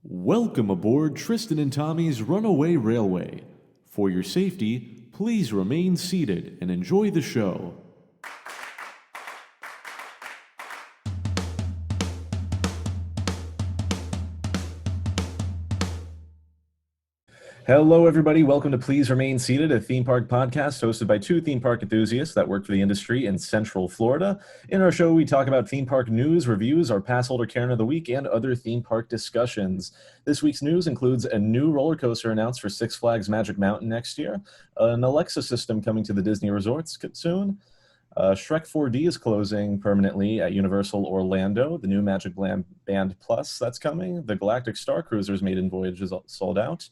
Welcome aboard Tristan and Tommy's Runaway Railway. For your safety, please remain seated and enjoy the show. Hello, everybody. Welcome to Please Remain Seated, a theme park podcast hosted by two theme park enthusiasts that work for the industry in Central Florida. In our show, we talk about theme park news, reviews, our Passholder Karen of the week, and other theme park discussions. This week's news includes a new roller coaster announced for Six Flags Magic Mountain next year, an Alexa system coming to the Disney resorts soon, Shrek 4D is closing permanently at Universal Orlando. The new Magic Band Plus that's coming. The Galactic Starcruiser's maiden voyage is sold out.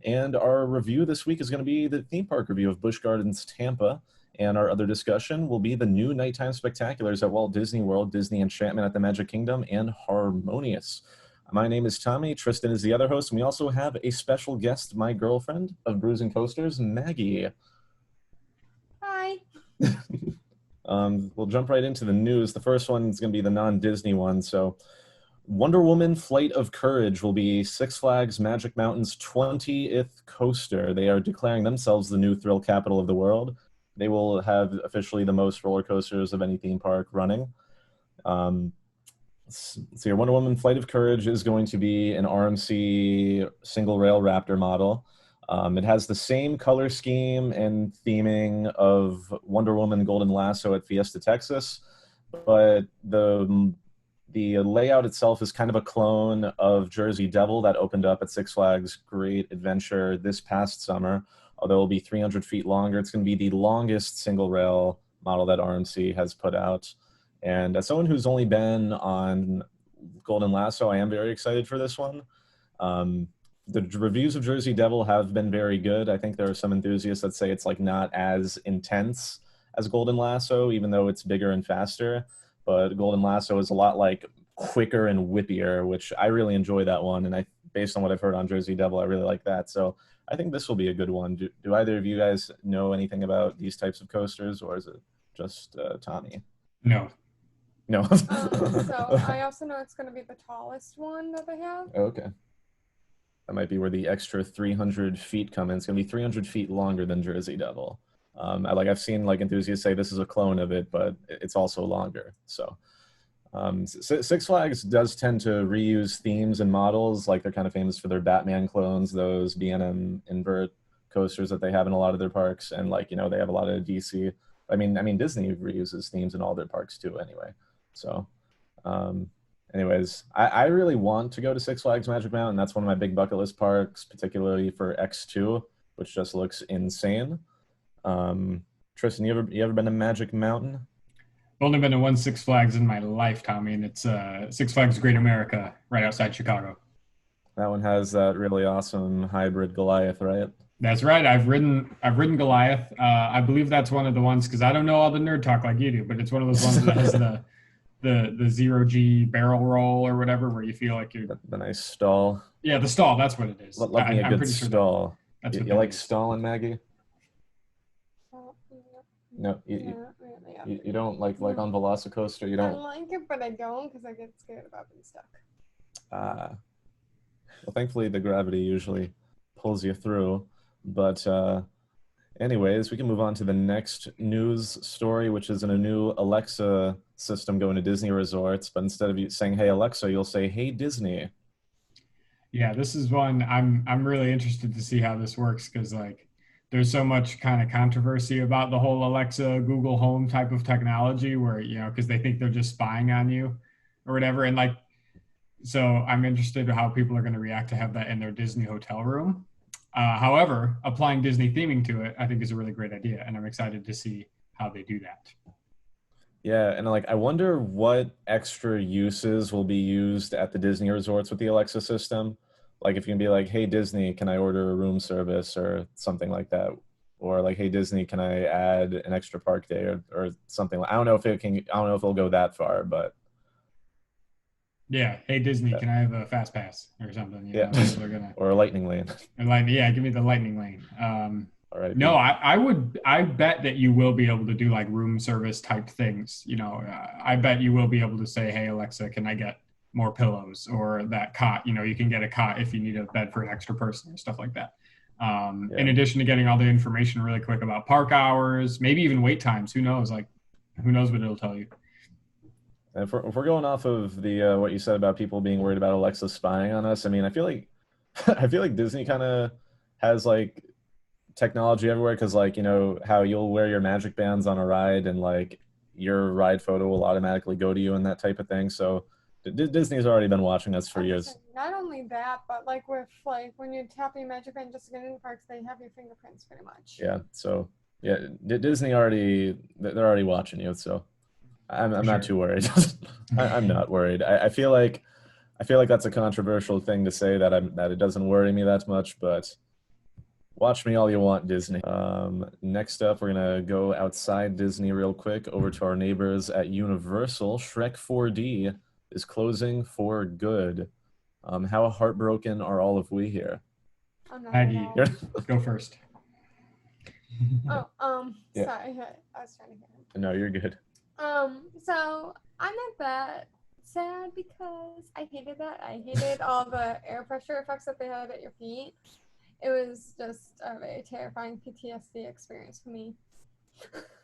And our review this week is going to be the theme park review of Busch Gardens Tampa. And our other discussion will be the new nighttime spectaculars at Walt Disney World, Disney Enchantment at the Magic Kingdom, and Harmonious. My name is Tommy. Tristan is the other host. And we also have a special guest, my girlfriend of Brews and Coasters, Maggie. Hi. We'll jump right into the news. The first one is going to be the non-Disney one. So Wonder Woman Flight of Courage will be Six Flags Magic Mountain's 20th coaster. They are declaring themselves the new thrill capital of the world. They will have officially the most roller coasters of any theme park running. So your Wonder Woman Flight of Courage is going to be an RMC single rail Raptor model. It has the same color scheme and theming of Wonder Woman Golden Lasso at Fiesta Texas, but the layout itself is kind of a clone of Jersey Devil that opened up at Six Flags Great Adventure this past summer, although it'll be 300 feet longer. It's going to be the longest single rail model that RMC has put out. And as someone who's only been on Golden Lasso, I am very excited for this one. The reviews of Jersey Devil have been very good. I think there are some enthusiasts that say it's like not as intense as Golden Lasso, even though it's bigger and faster. But Golden Lasso is a lot like quicker and whippier, which I really enjoy that one. And based on what I've heard on Jersey Devil, I really like that. So I think this will be a good one. Do either of you guys know anything about these types of coasters, or is it just Tommy? No. So I also know it's going to be the tallest one that they have. Okay. That might be where the extra 300 feet come in. It's going to be 300 feet longer than Jersey Devil. I've seen enthusiasts say this is a clone of it, but it's also longer. So Six Flags does tend to reuse themes and models. Like they're kind of famous for their Batman clones, those B&M invert coasters that they have in a lot of their parks, and they have a lot of DC. I mean Disney reuses themes in all their parks too. Anyway, so. Anyways, I really want to go to Six Flags Magic Mountain. That's one of my big bucket list parks, particularly for X2, which just looks insane. Tristan, you ever been to Magic Mountain? I've only been to one Six Flags in my life, Tommy, and it's Six Flags Great America, right outside Chicago. That one has that really awesome hybrid Goliath, right? That's right. I've ridden Goliath. I believe that's one of the ones, because I don't know all the nerd talk like you do, but it's one of those ones that has the zero G barrel roll or whatever, where you feel like you're the nice stall. Yeah, the stall. That's what it is. Love me a good stall. That's you like stalling, Maggie? No, you don't like on Velocicoaster. You don't. I like it, but I don't because I get scared about being stuck. Well, thankfully the gravity usually pulls you through. But anyways, we can move on to the next news story, which is in a new Alexa system going to Disney resorts. But instead of you saying "Hey Alexa," you'll say "Hey Disney." Yeah, this is one I'm really interested to see how this works, because there's so much kind of controversy about the whole Alexa, Google Home type of technology where, because they think they're just spying on you or whatever. And so I'm interested in how people are going to react to have that in their Disney hotel room. However, applying Disney theming to it, I think is a really great idea. And I'm excited to see how they do that. Yeah, and I wonder what extra uses will be used at the Disney resorts with the Alexa system. If you can be like, "Hey Disney, can I order a room service?" or something like that, or "Hey Disney, can I add an extra park day?" or something. I don't know if it'll go that far, but yeah. "Hey Disney, can I have a fast pass?" or something. Or a lightning lane. Yeah, give me the lightning lane. All right. No, I bet that you will be able to do room service type things. I bet you will be able to say, "Hey Alexa, can I get more pillows, or that cot, you can get a cot if you need a bed for an extra person or stuff like that. In addition to getting all the information really quick about park hours, maybe even wait times. Who knows? Like, who knows what it'll tell you. If we're going off of the what you said about people being worried about Alexa spying on us, I mean, I feel like I feel like Disney kind of has like technology everywhere, because like, how you'll wear your magic bands on a ride and like your ride photo will automatically go to you and that type of thing. So Disney's already been watching us for years. Not only that, but like with like when you tap your magic band just to get in the parks, they have your fingerprints pretty much. Yeah. So yeah, Disney they're already watching you. So I'm not too worried. I'm not worried. I feel like that's a controversial thing to say, that it doesn't worry me that much, but watch me all you want, Disney. Next up, we're gonna go outside Disney real quick over to our neighbors at Universal. Shrek 4D is closing for good. How heartbroken are all of we here? Maggie, go first. Yeah. Sorry, I was trying to hear him. No, you're good. So I'm not that sad because I hated that. I hated all the air pressure effects that they had at your feet. It was just a very terrifying PTSD experience for me.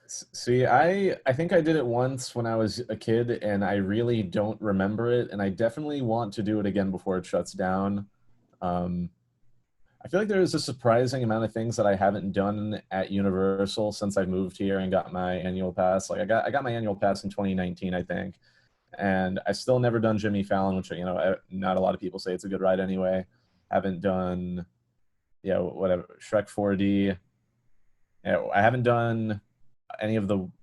See, I think I did it once when I was a kid, and I really don't remember it, and I definitely want to do it again before it shuts down. I feel like there's a surprising amount of things that I haven't done at Universal since I moved here and got my annual pass. Like I got my annual pass in 2019, I think, and I still never done Jimmy Fallon, which not a lot of people say it's a good ride anyway. Haven't done, whatever, Shrek 4D. I haven't done I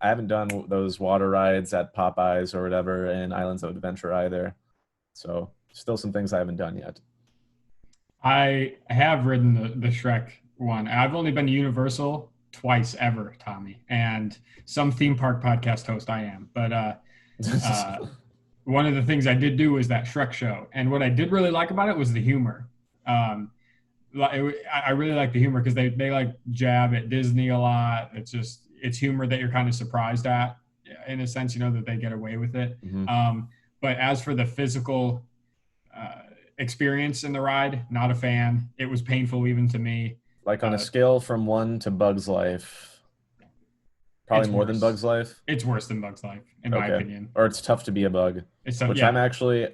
haven't done those water rides at Popeyes or whatever in Islands of Adventure either. So still some things I haven't done yet. I have ridden the Shrek one. I've only been to Universal twice ever, Tommy, and some theme park podcast host I am. But one of the things I did do was that Shrek show, and what I did really like about it was the humor. I really like the humor because they like jab at Disney a lot. It's humor that you're kind of surprised at, in a sense, that they get away with it. Mm-hmm. But as for the physical experience in the ride, not a fan. It was painful even to me. Like on a scale from 1 to Bug's Life, probably more than Bug's Life. It's worse than Bug's Life, in my opinion. Or it's tough to be a bug, I'm actually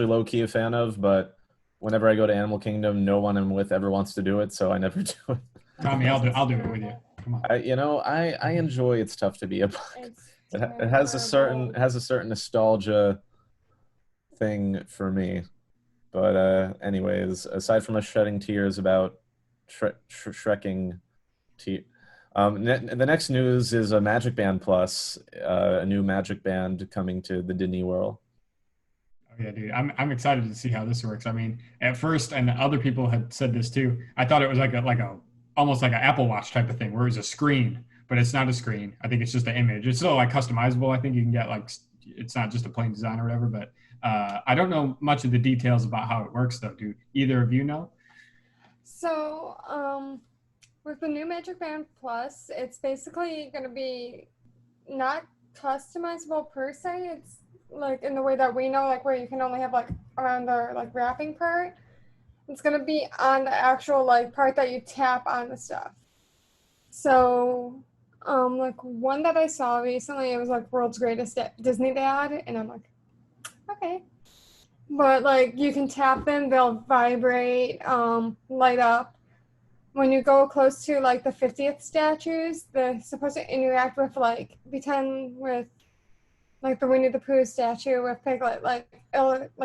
low key a fan of. But whenever I go to Animal Kingdom, no one I'm with ever wants to do it, so I never do it. Tommy, I'll do it with you. Come on. I enjoy It's Tough to Be a Bug. It has a certain nostalgia thing for me. But anyways, aside from us shedding tears about Shrekking, the next news is a Magic Band Plus, a new Magic Band coming to the Disney World. Oh yeah, dude, I'm excited to see how this works. I mean, at first, and other people had said this too, I thought it was like a almost like an Apple Watch type of thing, where it was a screen, but it's not a screen. I think it's just an image. It's still like customizable. I think you can get it's not just a plain design or whatever, but. I don't know much of the details about how it works, though. Do either of you know? So, with the new Magic Band Plus, it's basically going to be not customizable per se. It's like in the way that we know, like where you can only have like around the like wrapping part. It's going to be on the actual like part that you tap on the stuff. So, like one that I saw recently, it was like World's Greatest Disney Dad, and I'm like, okay. But like you can tap them, they'll vibrate, light up. When you go close to like the 50th statues, they're supposed to interact with pretend with like the Winnie the Pooh statue with Piglet. Like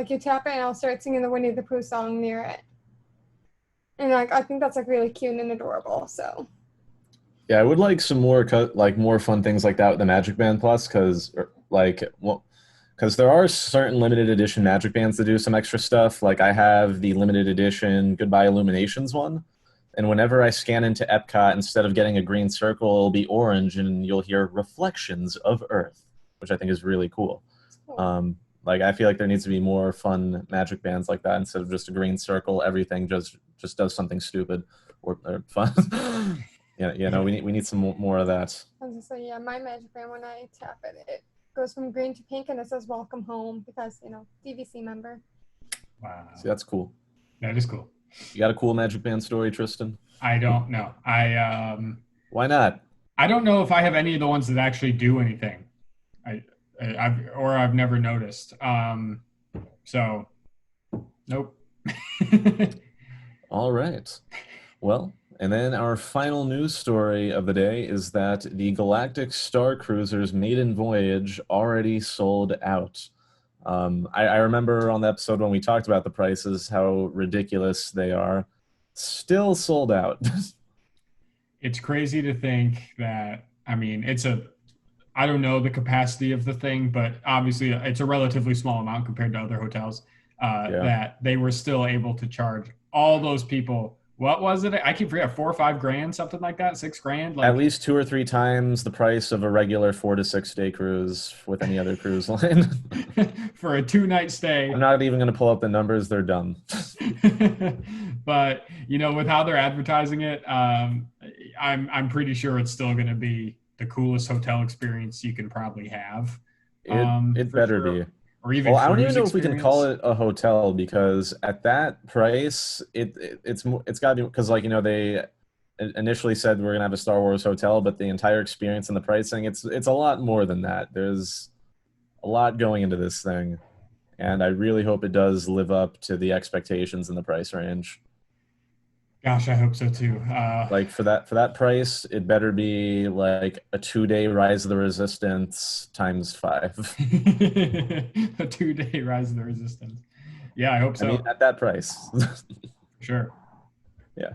you tap it and it'll start singing the Winnie the Pooh song near it. And like I think that's like really cute and adorable. So yeah, I would like some more more fun things like that with the Magic Band Plus, because there are certain limited edition Magic Bands that do some extra stuff. Like I have the limited edition Goodbye Illuminations one, and whenever I scan into Epcot, instead of getting a green circle, it'll be orange, and you'll hear Reflections of Earth, which I think is really cool. I feel like there needs to be more fun Magic Bands like that instead of just a green circle. Everything just does something stupid or fun. we need some more of that. I was just saying, yeah, my Magic Band, when I tap it, goes from green to pink, and it says "Welcome Home" because DVC member. Wow. See, that's cool. That is cool. You got a cool Magic Band story, Tristan? I don't know. Why not? I don't know if I have any of the ones that actually do anything. I've never noticed. So nope. All right. Well, and then our final news story of the day is that the Galactic Starcruiser's maiden voyage already sold out. I remember on the episode when we talked about the prices, how ridiculous they are. Still sold out. It's crazy to think that, I mean, I don't know the capacity of the thing, but obviously it's a relatively small amount compared to other hotels, that they were still able to charge all those people. What was it? I keep forgetting, $4 or $5 grand, something like that, $6 grand. At least 2 or 3 times the price of a regular 4 to 6 day cruise with any other cruise line. For a 2-night stay. I'm not even going to pull up the numbers; they're dumb. But with how they're advertising it, I'm pretty sure it's still going to be the coolest hotel experience you can probably have. It better be. Or even I don't even know experience. if we can call it a hotel, because at that price, it's got to be, because they initially said we're gonna have a Star Wars hotel, but the entire experience and the pricing, it's a lot more than that. There's a lot going into this thing, and I really hope it does live up to the expectations in the price range. Gosh, I hope so too. Like for that price, it better be like a 2-day Rise of the Resistance times 5. A 2-day Rise of the Resistance. Yeah, I hope so. I mean, at that price. Sure. Yeah.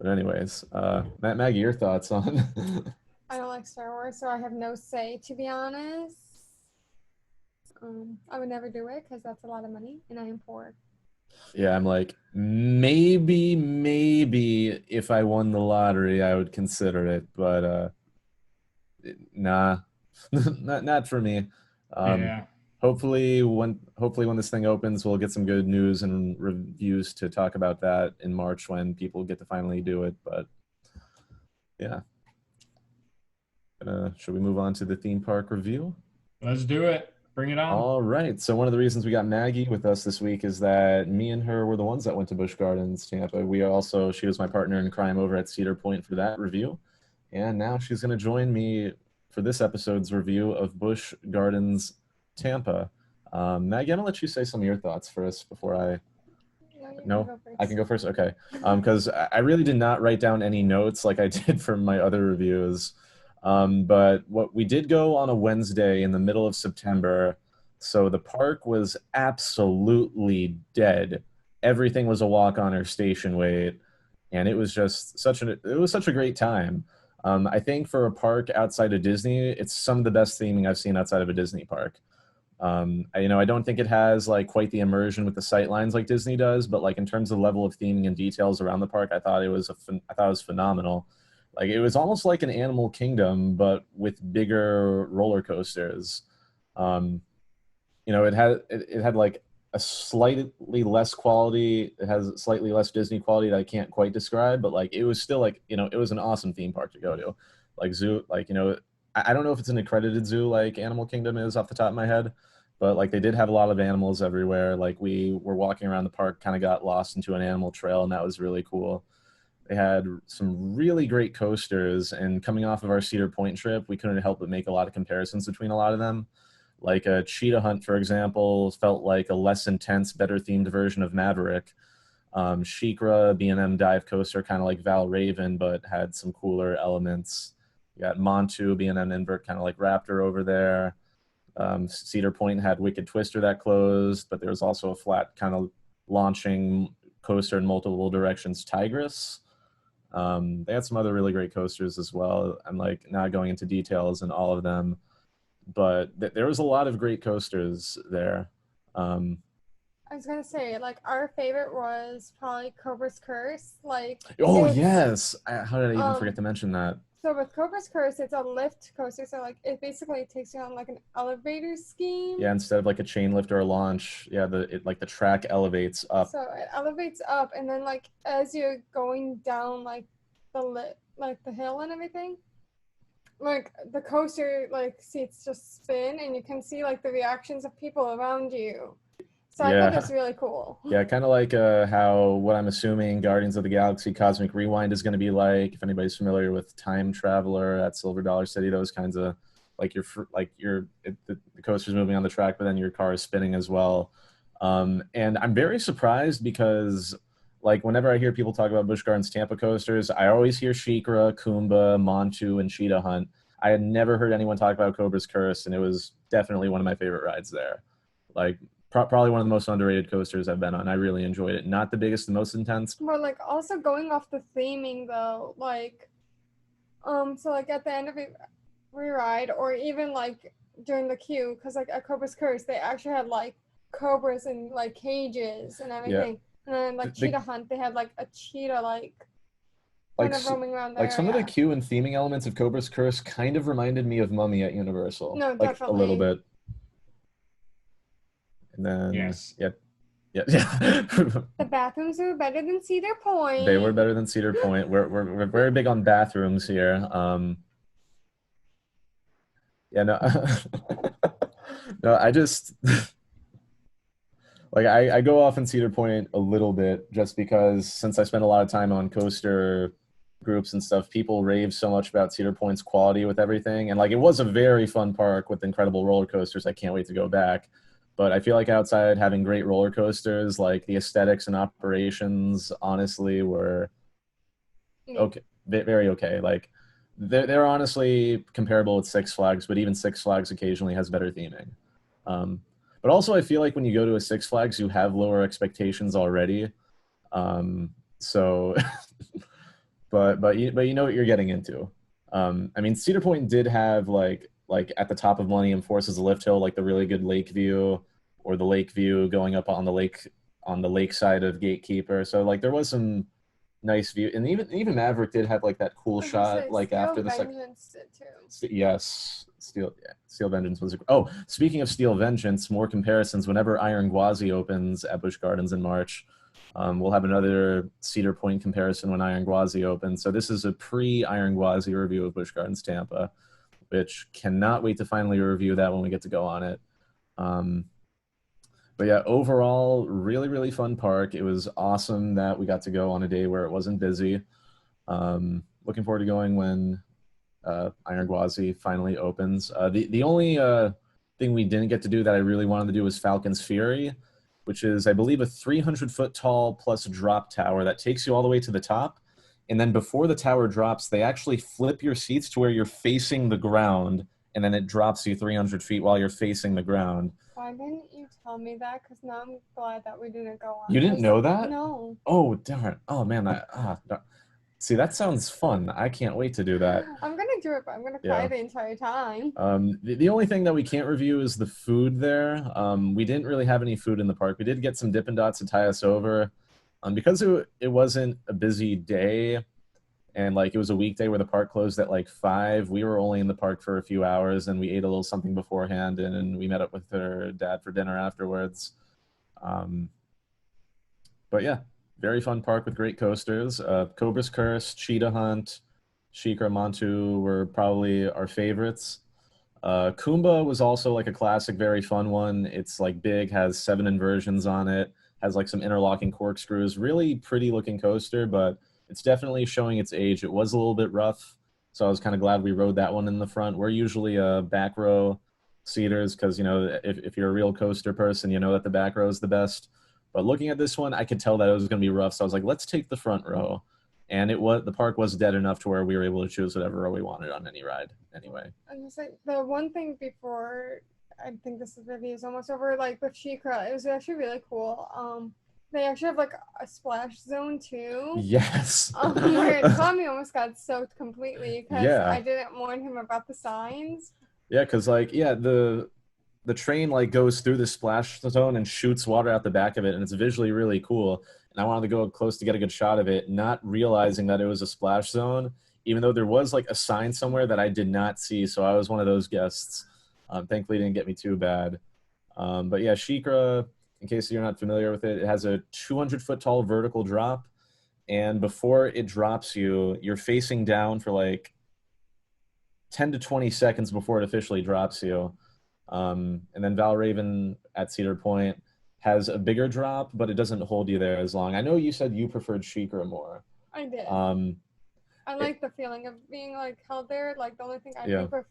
But anyways, Maggie, your thoughts on? I don't like Star Wars, so I have no say, to be honest. I would never do it because that's a lot of money, and I am poor. Yeah, I'm like, maybe if I won the lottery, I would consider it, but nah, not for me. Yeah. Hopefully when this thing opens, we'll get some good news and reviews to talk about that in March when people get to finally do it. But yeah, should we move on to the theme park review? Let's do it. Bring it on. All right. So one of the reasons we got Maggie with us this week is that me and her were the ones that went to Busch Gardens Tampa. She was my partner in crime over at Cedar Point for that review. And now she's going to join me for this episode's review of Busch Gardens Tampa. Maggie, I'm going to let you say some of your thoughts first before I... No? I can go first? Okay. Because I really did not write down any notes like I did for my other reviews. But we did go on a Wednesday in the middle of September, so the park was absolutely dead. Everything was a walk-on or station wait, and it was just such a great time. I think for a park outside of Disney, it's some of the best theming I've seen outside of a Disney park. I don't think it has like quite the immersion with the sight lines like Disney does, but like in terms of level of theming and details around the park, I thought it was phenomenal. Like it was almost like an Animal Kingdom, but with bigger roller coasters. It had like a slightly less quality. It has slightly less Disney quality that I can't quite describe, but like it was still like it was an awesome theme park to go to. Like zoo, like I don't know if it's an accredited zoo like Animal Kingdom is off the top of my head, but like they did have a lot of animals everywhere. Like we were walking around the park, kind of got lost into an animal trail, and that was really cool. They had some really great coasters, and coming off of our Cedar Point trip, we couldn't help but make a lot of comparisons between a lot of them. Like a Cheetah Hunt, for example, felt like a less intense, better themed version of Maverick. SheiKra, B&M dive coaster, kind of like Val Raven, but had some cooler elements. You got Montu, B&M invert, kind of like Raptor over there. Cedar Point had Wicked Twister that closed, but there was also a flat kind of launching coaster in multiple directions, Tigress. They had some other really great coasters as well. I'm like not going into details in all of them, but there was a lot of great coasters there. I was gonna say, like, our favorite was probably Cobra's Curse. Like, yes, how did I even forget to mention that? So with Cobra's Curse, it's a lift coaster, so like it basically takes you on like an elevator scheme. Yeah, instead of like a chain lift or a launch, yeah, the track elevates up. So it elevates up, and then like as you're going down like the hill and everything, like the coaster like seats just spin and you can see like the reactions of people around you. So I thought it Yeah. was really cool. Yeah, kind of like how what I'm assuming Guardians of the Galaxy Cosmic Rewind is going to be like. If anybody's familiar with Time Traveler at Silver Dollar City, those kinds of like the coaster's moving on the track, but then your car is spinning as well. And I'm very surprised because like whenever I hear people talk about Busch Gardens Tampa coasters, I always hear Shikra, Kumba, Montu, and Cheetah Hunt. I had never heard anyone talk about Cobra's Curse, and it was definitely one of my favorite rides there. Like probably one of the most underrated coasters I've been on. I really enjoyed it. Not the biggest, the most intense. But like also going off the theming though, like so like at the end of every ride or even like during the queue, because like at Cobra's Curse they actually had like cobras in like cages and Yeah, everything. And then like the, Cheetah Hunt, they had like a cheetah like like kind of roaming around the like some of the area. queue and theming elements of Cobra's Curse kind of reminded me of Mummy at Universal, No, like a little definitely. bit. And then Yes. yeah, yeah. The bathrooms were better than Cedar They were Point. better than Cedar Point. We're very big on bathrooms here. Yeah, no, no, I just like I go off in Cedar Point a little bit just because since I spend a lot of time on coaster groups and stuff, people rave so much about Cedar Point's quality with everything. And like it was a very fun park with incredible roller coasters. I can't wait to go back. But I feel like outside having great roller coasters, like the aesthetics and operations, honestly, were Yeah. okay, very okay. Like they're honestly comparable with Six Flags, but even Six Flags occasionally has better theming. Um, but also, I feel like when you go to a Six Flags, you have lower expectations already. So, but you know what you're getting into. I mean, Cedar Point did have like at the top of Millennium Force is a lift hill, like the really good lake view, or the lake view going up on the lake side of Gatekeeper. So like there was some nice view, and even Maverick did have like that cool I was gonna shot say like Steel after the second. Vengeance did too. Yes, Steel Vengeance was. Oh, speaking of Steel Vengeance, more comparisons. Whenever Iron Gwazi opens at Busch Gardens in March, we'll have another Cedar Point comparison when Iron Gwazi opens. So this is a pre-Iron Gwazi review of Busch Gardens Tampa, which cannot wait to finally review that when we get to go on it. Um, but yeah, overall, really, really fun park. It was awesome that we got to go on a day where it wasn't busy. Looking forward to going when Iron Gwazi finally opens. The only thing we didn't get to do that I really wanted to do was Falcon's Fury, which is, I believe, a 300-foot tall plus drop tower that takes you all the way to the top. And then before the tower drops, they actually flip your seats to where you're facing the ground, and then it drops you 300 feet while you're facing the ground. Why didn't you tell me that? Because now I'm glad that we didn't go on. You didn't know that? No. Oh, darn. Oh, man. See, that sounds fun. I can't wait to do that. I'm gonna do it, but I'm gonna cry Yeah. the entire time. The only thing that we can't review is the food there. We didn't really have any food in the park. We did get some Dippin' Dots to tie us over. Because it wasn't a busy day and like it was a weekday where the park closed at like 5, we were only in the park for a few hours and we ate a little something beforehand and we met up with her dad for dinner afterwards. Um, but yeah, very fun park with great coasters. Cobra's Curse, Cheetah Hunt, Shikra, Montu were probably our favorites. Kumba was also like a classic, very fun one. It's like big, has 7 inversions on it, has like some interlocking corkscrews. Really pretty looking coaster, but it's definitely showing its age. It was a little bit rough, so I was kind of glad we rode that one in the front. We're usually back row seaters because, you know, if you're a real coaster person, you know that the back row is the best. But looking at this one, I could tell that it was going to be rough, so I was like, let's take the front row. And the park was dead enough to where we were able to choose whatever row we wanted on any ride anyway. I was like, the one thing before I think this video is almost over, like with Shikra, it was actually really cool. They actually have like a splash zone too. Yes. Where Tommy almost got soaked completely because Yeah. I didn't warn him about the signs. Yeah, because like the train like goes through the splash zone and shoots water out the back of it, and it's visually really cool. And I wanted to go close to get a good shot of it, not realizing that it was a splash zone, even though there was like a sign somewhere that I did not see. So I was one of those guests. Thankfully, it didn't get me too bad. But yeah, Shikra, in case you're not familiar with it, it has a 200-foot tall vertical drop, and before it drops you, you're facing down for like 10 to 20 seconds before it officially drops you. And then Valraven at Cedar Point has a bigger drop, but it doesn't hold you there as long. I know you said you preferred Sheikra more. I did. I It- like the feeling of being like held there. Like the only thing I Yeah. think with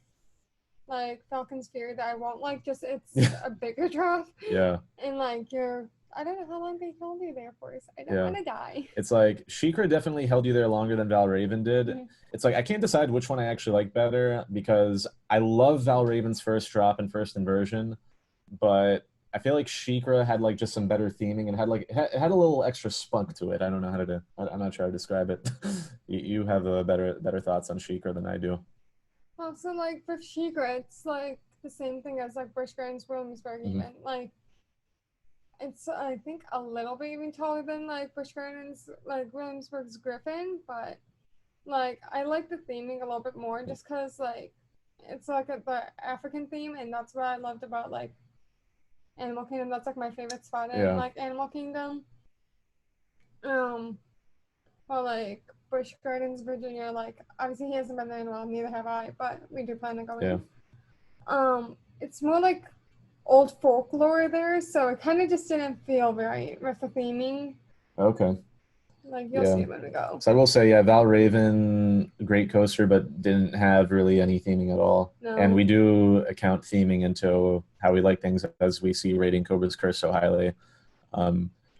like Falcon's Fury that I won't like, just it's a bigger drop. Yeah. And like I don't know how long they hold you there for, so I don't Yeah. want to die. It's like Sheikra definitely held you there longer than Valraven did. Mhm. It's like I can't decide which one I actually like better because I love Valraven's first drop and first inversion, but I feel like Sheikra had like just some better theming and had like it had a little extra spunk to it. I don't know how to I'm not sure how to describe it. You have a better thoughts on Sheikra than I do. Also, like with Sheikra, it's like the same thing as like Busch Gardens Williamsburg. Mhm. Even like it's I think a little bit even taller than like Busch Gardens like Williamsburg's Griffin, but like I like the theming a little bit more just because like it's like the African theme, and that's what I loved about like Animal Kingdom. That's like my favorite spot in Yeah. like Animal Kingdom. Well, like Busch Gardens, Virginia, like obviously he hasn't been there in a while, neither have I, but we do plan on going. Yeah. It's more like old folklore there, so it kind of just didn't feel right with the theming. Okay. Like you'll Yeah. see it when we go. So I will say, yeah, Valraven, great coaster, but didn't have really any theming at all. No. And we do account theming into how we like things as we see rating Cobra's Curse so highly.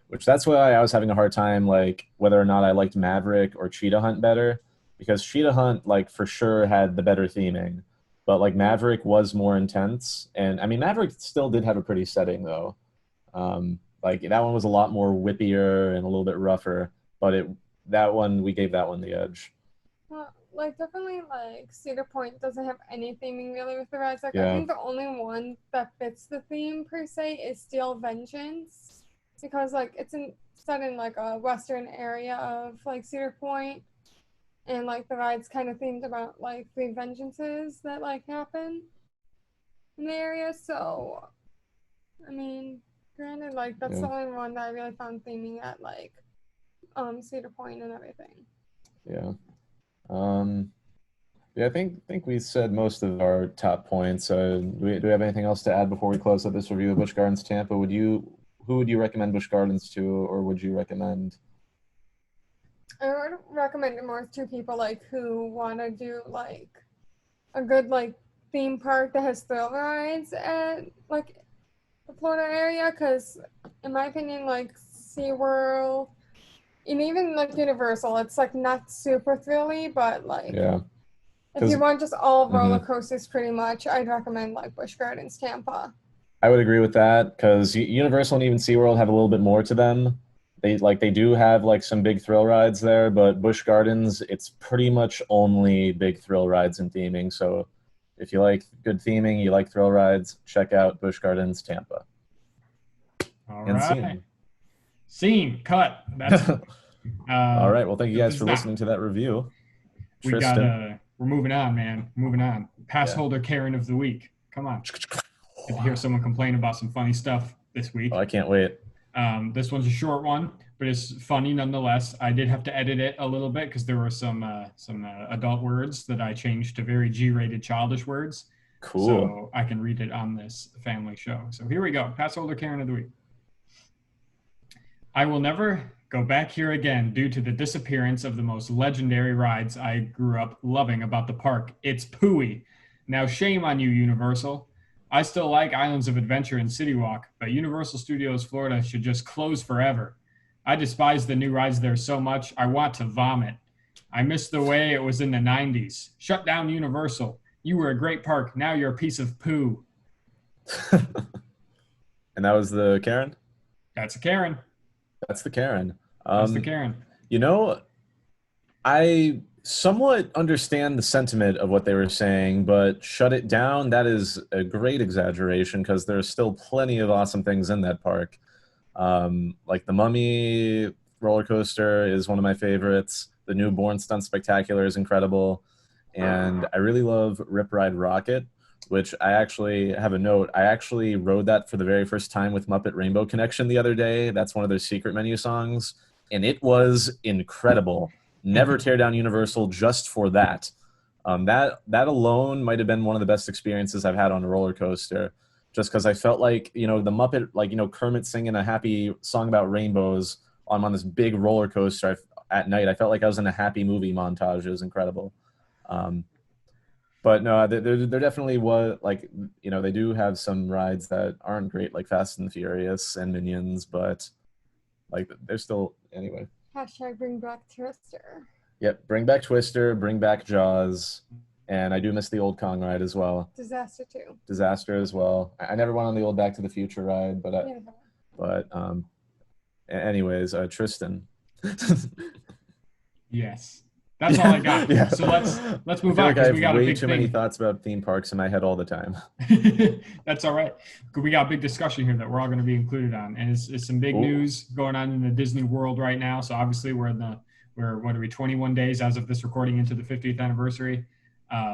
Which that's why I was having a hard time, like, whether or not I liked Maverick or Cheetah Hunt better. Because Cheetah Hunt, like, for sure had the better theming. But, like, Maverick was more intense. And, I mean, Maverick still did have a pretty setting, though. Like, that one was a lot more whippier and a little bit rougher. But we gave that one the edge. Well, like definitely like Cedar Point doesn't have any theming really with the rides. Like Yeah. I think the only one that fits the theme per se is Steel Vengeance, because like it's set in like a western area of like Cedar Point, and like the ride's kind of themed about like the vengeances that like happen in the area. So I mean, granted, like that's the only one that I really found theming at like Cedar Point and everything. Yeah. Yeah, I think we said most of our top points. Do we have anything else to add before we close up this review of Busch Gardens Tampa? Who would you recommend Busch Gardens to, or would you recommend? I would recommend it more to people like who want to do like a good like theme park that has thrill rides at like the Florida area, because in my opinion like SeaWorld and even like Universal, it's like not super thrilly, but like Yeah. if you want just all roller coasters pretty much, I'd recommend like Busch Gardens Tampa. I would agree with that, because Universal and even SeaWorld have a little bit more to them. They do have like some big thrill rides there, but Busch Gardens, it's pretty much only big thrill rides and theming. So if you like good theming, you like thrill rides, check out Busch Gardens Tampa. All And right. Scene cut. That's all right. Well, thank you guys for listening to that review. Tristan. We're moving on, man. Moving on. Passholder Karen of the week. Come on. Get to hear someone complain about some funny stuff this week. Oh, I can't wait. This one's a short one, but it's funny nonetheless. I did have to edit it a little bit because there were some adult words that I changed to very G-rated childish words. Cool. So I can read it on this family show. So here we go. Passholder Karen of the week. I will never go back here again due to the disappearance of the most legendary rides I grew up loving about the park. It's pooey. Now shame on you, Universal. I still like Islands of Adventure and City Walk, but Universal Studios Florida should just close forever. I despise the new rides there so much, I want to vomit. I miss the way it was in the 90s. Shut down Universal. You were a great park. Now you're a piece of poo. And that was the Karen? That's a Karen. That's the Karen. That's the Karen. You know, I somewhat understand the sentiment of what they were saying, but shut it down, that is a great exaggeration, because there's still plenty of awesome things in that park. Like the Mummy roller coaster is one of my favorites. The Newborn Stunt Spectacular is incredible. And I really love Rip Ride Rocket, which I actually have a note. I actually rode that for the very first time with Muppet Rainbow Connection the other day. That's one of their secret menu songs. And it was incredible. Never tear down Universal just for that. That alone might have been one of the best experiences I've had on a roller coaster, just because I felt like, the Muppet, like, Kermit singing a happy song about rainbows on this big roller coaster at night. I felt like I was in a happy movie montage. It was incredible. Um, but no, there definitely was, like, they do have some rides that aren't great, like Fast and the Furious and Minions, but like they're still, anyway. Hashtag bring back Twister. Yep, bring back Twister, bring back Jaws, and I do miss the old Kong ride as well. Disaster too. Disaster as well. I never went on the old Back to the Future ride, but anyways, Tristan. Yes, that's all I got. Yeah. So let's move on, because we got way too many thoughts about theme parks in my head all the time. That's all right. We got a big discussion here that we're all going to be included on, and it's some big news going on in the Disney World right now. So obviously we're 21 days as of this recording into the 50th anniversary.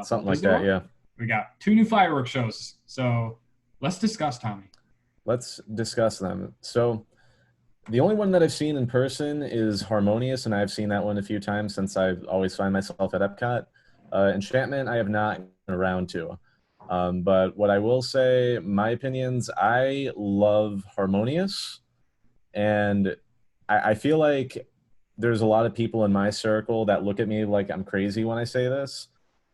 Something like that, yeah. We got 2 new fireworks shows. So let's discuss, Tommy. Let's discuss them. So the only one that I've seen in person is Harmonious, and I've seen that one a few times since I always find myself at Epcot. Enchantment, I have not been around to. But what I will say, my opinions, I love Harmonious, and I feel like there's a lot of people in my circle that look at me like I'm crazy when I say this.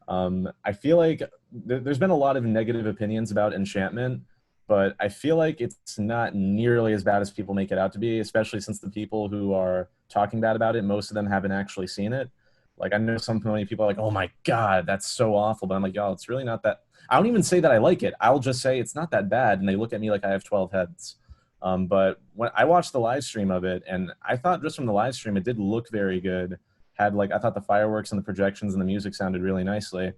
I feel like there's been a lot of negative opinions about Enchantment, but I feel like it's not nearly as bad as people make it out to be, especially since the people who are talking bad about it, most of them haven't actually seen it. Like, I know many people are like, oh my God, that's so awful. But I'm like, yo, it's really not that. I don't even say that I like it. I'll just say it's not that bad. And they look at me like I have 12 heads. But when I watched the live stream of it, and I thought just from the live stream, it did look very good. I thought the fireworks and the projections and the music sounded really nicely.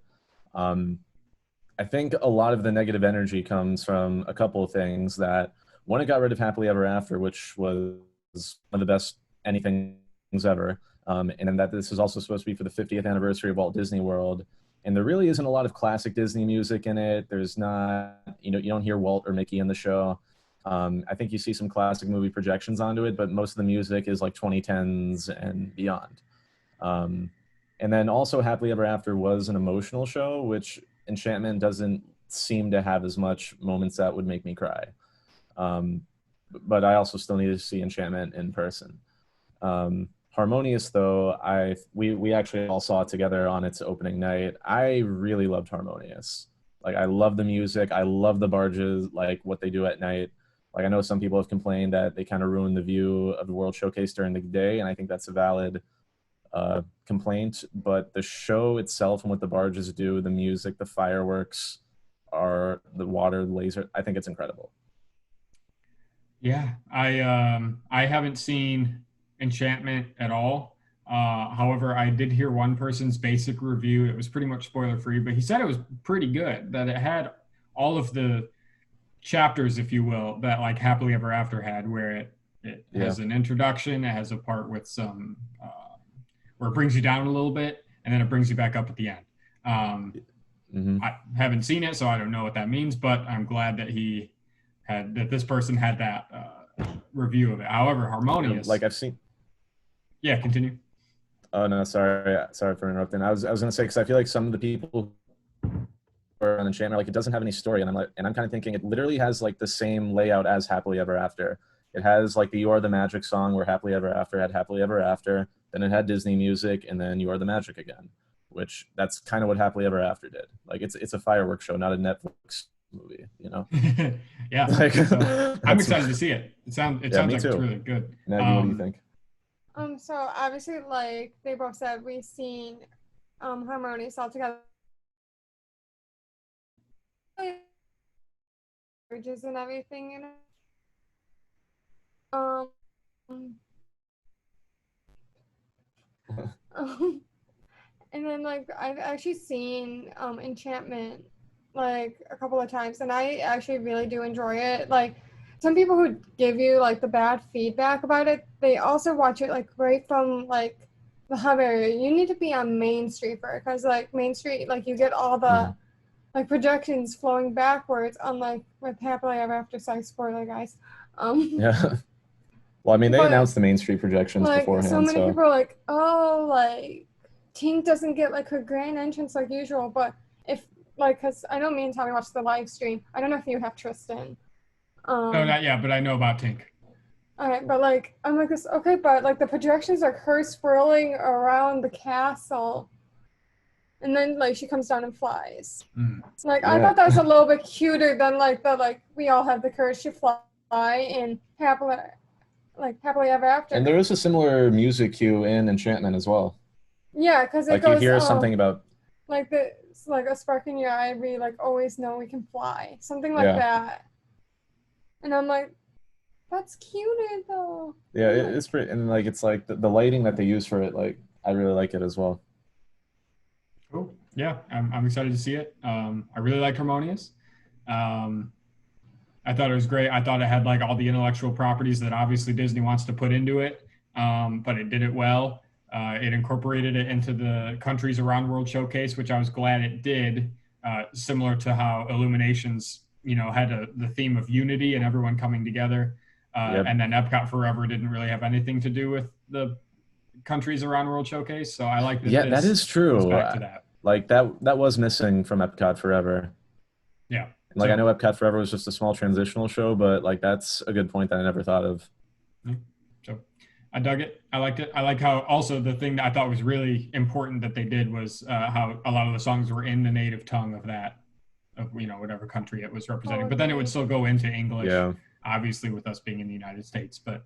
I think a lot of the negative energy comes from a couple of things. That one, it got rid of Happily Ever After, which was one of the best anythings ever. And then that this is also supposed to be for the 50th anniversary of Walt Disney World. And there really isn't a lot of classic Disney music in it. There's not, you don't hear Walt or Mickey in the show. I think you see some classic movie projections onto it, but most of the music is like 2010s and beyond. And then also Happily Ever After was an emotional show, which Enchantment doesn't seem to have as much moments that would make me cry. But I also still need to see Enchantment in person. Harmonious, though, we actually all saw it together on its opening night. I really loved Harmonious. Like, I love the music. I love the barges, like what they do at night. Like, I know some people have complained that they kind of ruin the view of the World Showcase during the day, and I think that's a valid complaint. But the show itself and what the barges do, the music, the fireworks, the water, the laser, I think it's incredible. Yeah, I haven't seen Enchantment at all. However, I did hear one person's basic review. It was pretty much spoiler free, but he said it was pretty good, that it had all of the chapters, if you will, that like Happily Ever After had, where it has an introduction, it has a part with some where it brings you down a little bit, and then it brings you back up at the end. I haven't seen it, so I don't know what that means, but I'm glad that this person had that review of it. However, Harmonious, like I've seen. Yeah, continue. Oh no, sorry for interrupting. I was gonna say, because I feel like some of the people who are on Enchantment, like, it doesn't have any story, and I'm kind of thinking it literally has like the same layout as Happily Ever After. It has like the You Are the Magic song, where Happily Ever After had Happily Ever After, then it had Disney music, and then You Are the Magic again, which that's kind of what Happily Ever After did. Like, it's a fireworks show, not a Netflix movie, Yeah, like, so I'm excited to see it. It sounds like too. It's really good. Maggie, what do you think? So obviously, like they both said, we've seen Harmonious all together. Bridges and everything, and then like I've actually seen Enchantment like a couple of times, and I actually really do enjoy it. Like, some people who give you like the bad feedback about it, they also watch it like right from like the hub area. You need to be on Main Street for it, because like Main Street, like you get all the like projections flowing backwards, unlike with Happily Ever After. Sorry, spoiler, guys. Yeah. Well, I mean, they announced the Main Street projections like, beforehand. So many people are like, oh, like Tink doesn't get like her grand entrance like usual, but if like, cause I know me and Tommy watched the live stream. I don't know if you have Tristan. No, not yet, but I know about Tink. All right, but like I'm like this. Okay, but like the projections are her swirling around the castle, and then like she comes down and flies. Like I thought that was a little bit cuter than like the like we all have the courage to fly and happily ever after. And there is a similar music cue in Enchantment as well. Yeah, because it like goes you hear something about like the like a spark in your eye. We like always know we can fly, something like that. And I'm like, that's cuter though. Yeah, it's pretty, and like it's like the lighting that they use for it. Like I really like it as well. Cool. Yeah, I'm excited to see it. I really liked Harmonious. I thought it was great. I thought it had like all the intellectual properties that obviously Disney wants to put into it, but it did it well. It incorporated it into the Countries Around World Showcase, which I was glad it did, similar to how Illuminations, had the theme of unity and everyone coming together. And then Epcot Forever didn't really have anything to do with the Countries Around World Showcase. So I like that. Yeah, that is true. Back to that. Like that was missing from Epcot Forever. Yeah. Like I know Epcot Forever was just a small transitional show, but like that's a good point that I never thought of. So I dug it. I liked it. I like how also the thing that I thought was really important that they did was how a lot of the songs were in the native tongue of whatever country it was representing. But then it would still go into English, obviously with us being in the United States. But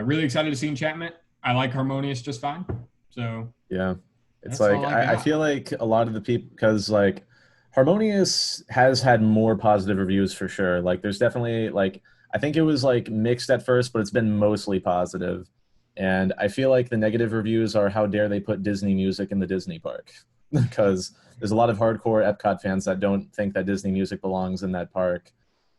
really excited to see Enchantment. I like Harmonious just fine. So yeah, it's like I feel like a lot of the people, because like Harmonious has had more positive reviews for sure. Like there's definitely like, I think it was like mixed at first, but it's been mostly positive. And I feel like the negative reviews are how dare they put Disney music in the Disney park, because there's a lot of hardcore Epcot fans that don't think that Disney music belongs in that park.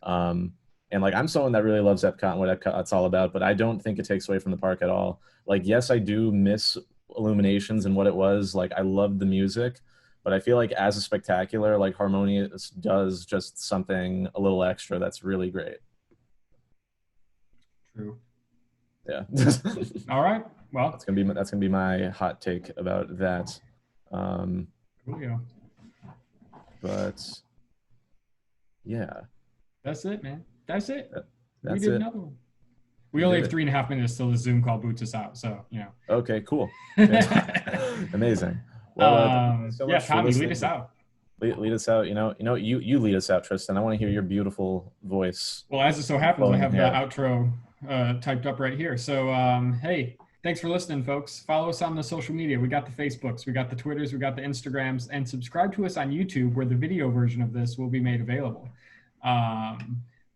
And like, I'm someone that really loves Epcot and what Epcot's all about, but I don't think it takes away from the park at all. Like, yes, I do miss Illuminations and what it was. Like, I loved the music, but I feel like as a spectacular, like Harmonious does just something a little extra that's really great. True. Yeah. All right. Well, that's gonna be my hot take about that. Coolio. But yeah, that's it, man. That's it. That's we did it. Another one. We only have 3.5 minutes till the Zoom call boots us out. So Okay, cool. Yeah. Amazing. Well, so yeah, Tommy, lead us out. Lead us out. You lead us out, Tristan. I want to hear your beautiful voice. Well, as it so happens, I have the outro typed up right here. So, hey, thanks for listening, folks. Follow us on the social media. We got the Facebooks, we got the Twitters, we got the Instagrams, and subscribe to us on YouTube, where the video version of this will be made available.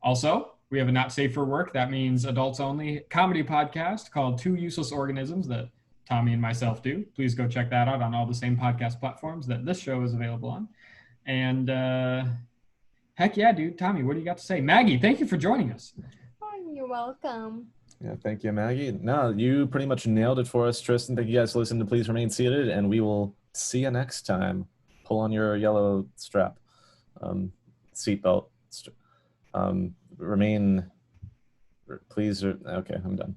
Also, we have a Not Safe for Work, that means adults only, comedy podcast called Two Useless Organisms that Tommy and myself do. Please go check that out on all the same podcast platforms that this show is available on. And heck yeah, dude. Tommy, what do you got to say? Maggie, thank you for joining us. Oh, you're welcome. Yeah, thank you, Maggie. No, you pretty much nailed it for us, Tristan. Thank you guys for listening to Please Remain Seated, and we will see you next time. Pull on your yellow strap, seatbelt. Remain, please. Okay, I'm done.